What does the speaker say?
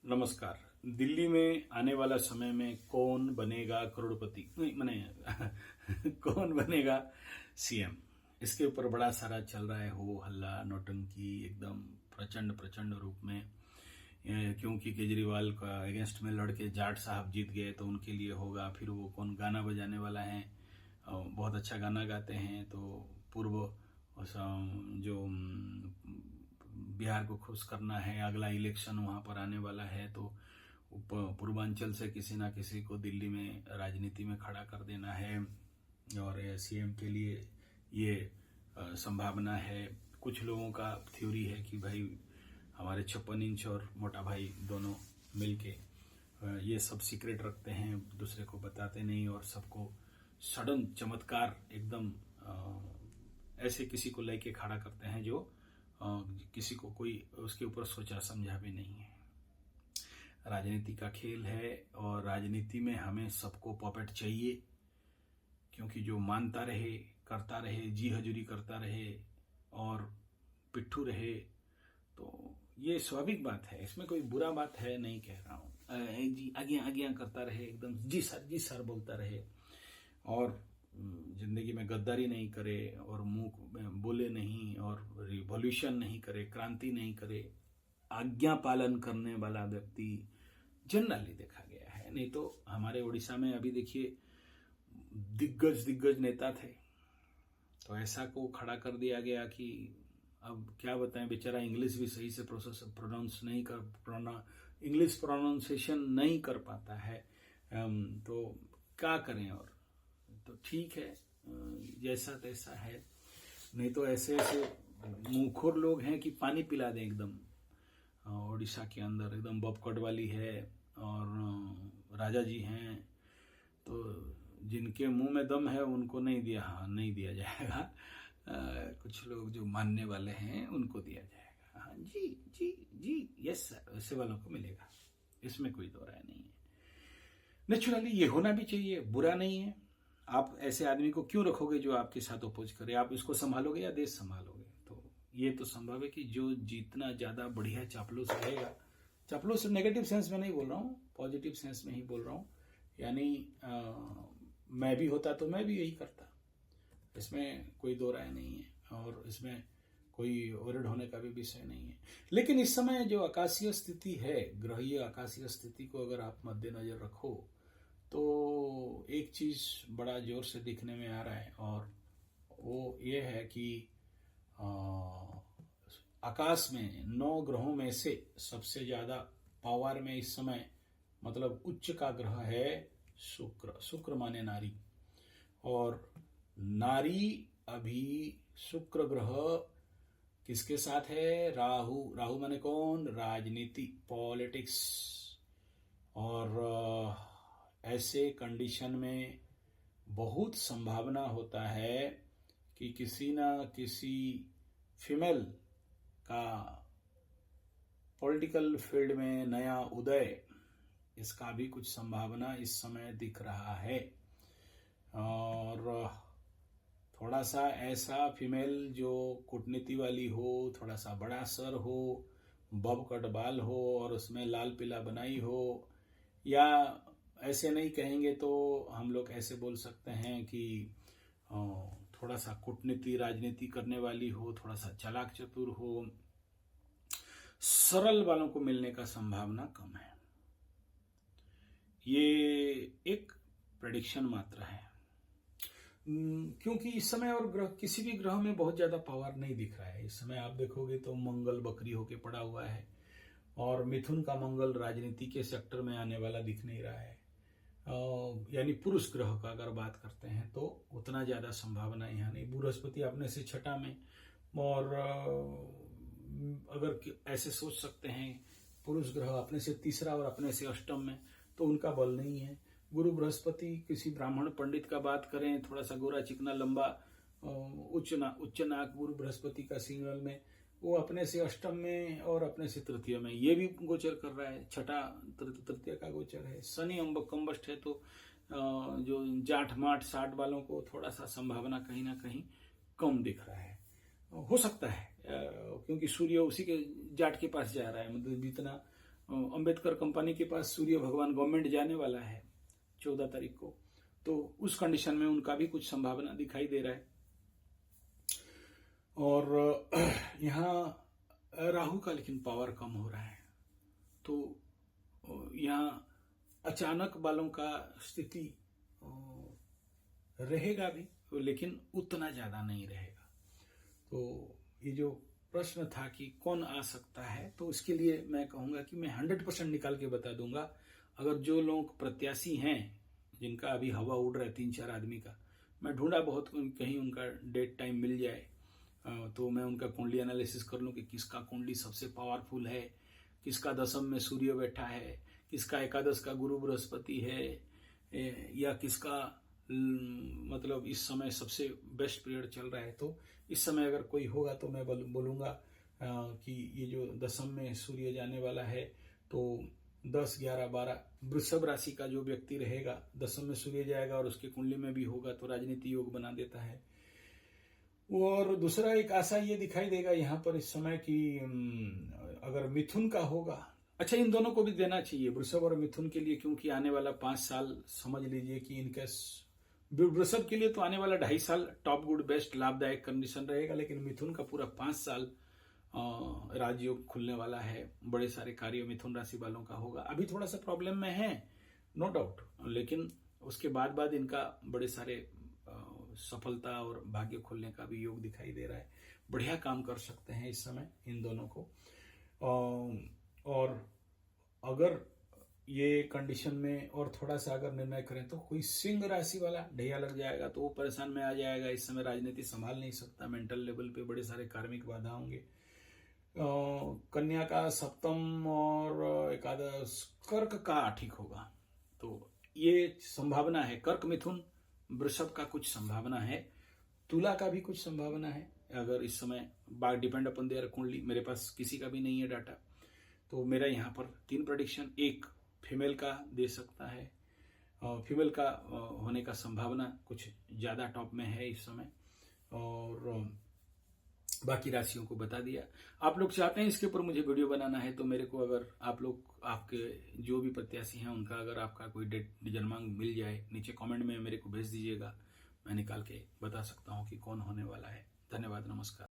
नमस्कार। दिल्ली में आने वाला समय में कौन बनेगा करोड़पति, नहीं मैंने कौन बनेगा सीएम, इसके ऊपर बड़ा सारा चल रहा है हो हल्ला नौटंकी एकदम प्रचंड प्रचंड रूप में। क्योंकि केजरीवाल का अगेंस्ट में लड़के जाट साहब जीत गए तो उनके लिए होगा। फिर वो कौन गाना बजाने वाला है, बहुत अच्छा गाना गाते हैं। तो पूर्व जो बिहार को खुश करना है, अगला इलेक्शन वहां पर आने वाला है, तो पूर्वांचल से किसी ना किसी को दिल्ली में राजनीति में खड़ा कर देना है। और सीएम के लिए ये संभावना है। कुछ लोगों का थ्योरी है कि भाई हमारे 56 इंच और मोटा भाई दोनों मिलके ये सब सीक्रेट रखते हैं, दूसरे को बताते नहीं, और सबको सडन चमत्कार एकदम ऐसे किसी को लेके खड़ा करते हैं जो किसी को कोई उसके ऊपर सोचा समझा भी नहीं है। राजनीति का खेल है और राजनीति में हमें सबको पॉपेट चाहिए, क्योंकि जो मानता रहे, करता रहे, जी हजूरी करता रहे और पिट्ठू रहे, तो ये स्वाभाविक बात है। इसमें कोई बुरा बात है नहीं कह रहा हूं। जी आज्ञा करता रहे, एकदम जी सर बोलता रहे और जिंदगी में गद्दारी नहीं करे और मुंह में बोले नहीं और रिवॉल्यूशन नहीं करे, क्रांति नहीं करे, आज्ञा पालन करने वाला व्यक्ति जनरली देखा गया है। नहीं तो हमारे उड़ीसा में अभी देखिए दिग्गज नेता थे, तो ऐसा को खड़ा कर दिया गया कि अब क्या बताएं, बेचारा इंग्लिश भी सही से प्रोनाउंस नहीं कर, इंग्लिश प्रोनाउंसिएशन नहीं कर पाता है। तो क्या करें। और तो ठीक है, जैसा तैसा है। नहीं तो ऐसे मुंहखोर लोग हैं कि पानी पिला दें एकदम। उड़ीसा के अंदर एकदम बब कटवाली है और राजा जी हैं, तो जिनके मुंह में दम है उनको नहीं दिया जाएगा। कुछ लोग जो मानने वाले हैं उनको दिया जाएगा। हाँ जी यस सर, ऐसे वालों को मिलेगा, इसमें कोई दो राय नहीं है। नेचुरली ये होना भी चाहिए, बुरा नहीं है। आप ऐसे आदमी को क्यों रखोगे जो आपके साथ अपोज करे? आप इसको संभालोगे या देश संभालोगे? तो ये तो संभव है कि जो जितना ज्यादा बढ़िया चापलूस रहेगा, चापलूस नेगेटिव सेंस में नहीं बोल रहा हूँ, पॉजिटिव सेंस में ही बोल रहा हूँ। यानी मैं भी होता तो मैं भी यही करता, इसमें कोई दो राय नहीं है और इसमें कोई ओरड होने का भी विषय नहीं है। लेकिन इस समय जो आकाशीय स्थिति है, ग्रहीय आकाशीय स्थिति को अगर आप मद्देनजर रखो तो एक चीज बड़ा जोर से दिखने में आ रहा है, और वो ये है कि आकाश में 9 ग्रहों में से सबसे ज्यादा पावर में इस समय, मतलब उच्च का ग्रह है शुक्र माने नारी। और नारी अभी शुक्र ग्रह किसके साथ है? राहु माने कौन? राजनीति, पॉलिटिक्स। और ऐसे कंडीशन में बहुत संभावना होता है कि किसी ना किसी फीमेल का पॉलिटिकल फील्ड में नया उदय, इसका भी कुछ संभावना इस समय दिख रहा है। और थोड़ा सा ऐसा फीमेल जो कूटनीति वाली हो, थोड़ा सा बड़ा सर हो, बब कट बाल हो और उसमें लाल पीला बनाई हो, या ऐसे नहीं कहेंगे तो हम लोग ऐसे बोल सकते हैं कि थोड़ा सा कूटनीति राजनीति करने वाली हो, थोड़ा सा चालाक चतुर हो, सरल वालों को मिलने का संभावना कम है। ये एक प्रेडिक्शन मात्र है, क्योंकि इस समय और ग्रह, किसी भी ग्रह में बहुत ज्यादा पावर नहीं दिख रहा है। इस समय आप देखोगे तो मंगल बकरी होके पड़ा हुआ है और मिथुन का मंगल राजनीति के सेक्टर में आने वाला दिख नहीं रहा है। यानी पुरुष ग्रह का अगर बात करते हैं तो उतना ज्यादा संभावना यहाँ नहीं। बृहस्पति अपने से छठा में, और अगर ऐसे सोच सकते हैं पुरुष ग्रह अपने से तीसरा और अपने से अष्टम में, तो उनका बल नहीं है। गुरु बृहस्पति किसी ब्राह्मण पंडित का बात करें, थोड़ा सा गोरा चिकना लंबा उच्च नाक गुरु बृहस्पति का सिंगल में, वो अपने से अष्टम में और अपने से तृतीय में ये भी गोचर कर रहा है। छठा तृतीय का गोचर है। शनि अंब कम्बस्ट है, तो जो जाठ माठ साठ वालों को थोड़ा सा संभावना कहीं ना कहीं कम दिख रहा है। हो सकता है क्योंकि सूर्य उसी के जाट के पास जा रहा है, मतलब जितना अंबेडकर कंपनी के पास सूर्य भगवान गवर्नमेंट जाने वाला है 14 तारीख को, तो उस कंडीशन में उनका भी कुछ संभावना दिखाई दे रहा है। और यहाँ राहु का लेकिन पावर कम हो रहा है, तो यहाँ अचानक वालों का स्थिति रहेगा भी, लेकिन उतना ज्यादा नहीं रहेगा। तो ये जो प्रश्न था कि कौन आ सकता है, तो इसके लिए मैं कहूंगा कि मैं 100% निकाल के बता दूंगा। अगर जो लोग प्रत्याशी हैं जिनका अभी हवा उड़ रहा है 3-4 आदमी का, मैं ढूंढा बहुत कहीं उनका डेट टाइम मिल जाए तो मैं उनका कुंडली एनालिसिस कर लूं कि किसका कुंडली सबसे पावरफुल है, किसका दशम में सूर्य बैठा है, किसका एकादश का गुरु बृहस्पति है, या किसका मतलब इस समय सबसे बेस्ट पीरियड चल रहा है। तो इस समय अगर कोई होगा तो मैं बोलूंगा कि ये जो दशम में सूर्य जाने वाला है, तो 10, 11, 12 वृषभ राशि का जो व्यक्ति रहेगा, दशम में सूर्य जाएगा और उसके कुंडली में भी होगा तो राजनीति योग बना देता है। और दूसरा एक आशा ये दिखाई देगा यहाँ पर इस समय कि अगर मिथुन का होगा, अच्छा इन दोनों को भी देना चाहिए, वृषभ और मिथुन के लिए, क्योंकि आने वाला 5 साल समझ लीजिए कि इनका वृषभ के लिए तो आने वाला 2.5 साल टॉप गुड बेस्ट लाभदायक कंडीशन रहेगा, लेकिन मिथुन का पूरा 5 साल राजयोग खुलने वाला है। बड़े सारे कार्य मिथुन राशि वालों का होगा। अभी थोड़ा सा प्रॉब्लम में है नो डाउट, लेकिन उसके बाद इनका बड़े सारे सफलता और भाग्य खुलने का भी योग दिखाई दे रहा है। बढ़िया काम कर सकते हैं इस समय इन दोनों को। और अगर ये कंडीशन में और थोड़ा सा अगर निर्णय करें तो कोई सिंह राशि वाला ढैया लग जाएगा तो वो परेशान में आ जाएगा। इस समय राजनीति संभाल नहीं सकता, मेंटल लेवल पे बड़े सारे कार्मिक बाधा होंगे। कन्या का सप्तम और एकादश, कर्क का ठीक होगा, तो ये संभावना है। कर्क मिथुन वृषभ का कुछ संभावना है, तुला का भी कुछ संभावना है। अगर इस समय बाय डिपेंड अपन देयर कुंडली, मेरे पास किसी का भी नहीं है डाटा, तो मेरा यहाँ पर 3 प्रेडिक्शन, एक फीमेल का दे सकता है, फीमेल का होने का संभावना कुछ ज्यादा टॉप में है इस समय, और बाकी राशियों को बता दिया। आप लोग चाहते हैं इसके ऊपर मुझे वीडियो बनाना है तो मेरे को, अगर आप लोग आपके जो भी प्रत्याशी हैं उनका अगर आपका कोई डेट जन्मांक मिल जाए, नीचे कमेंट में मेरे को भेज दीजिएगा, मैं निकाल के बता सकता हूं कि कौन होने वाला है। धन्यवाद, नमस्कार।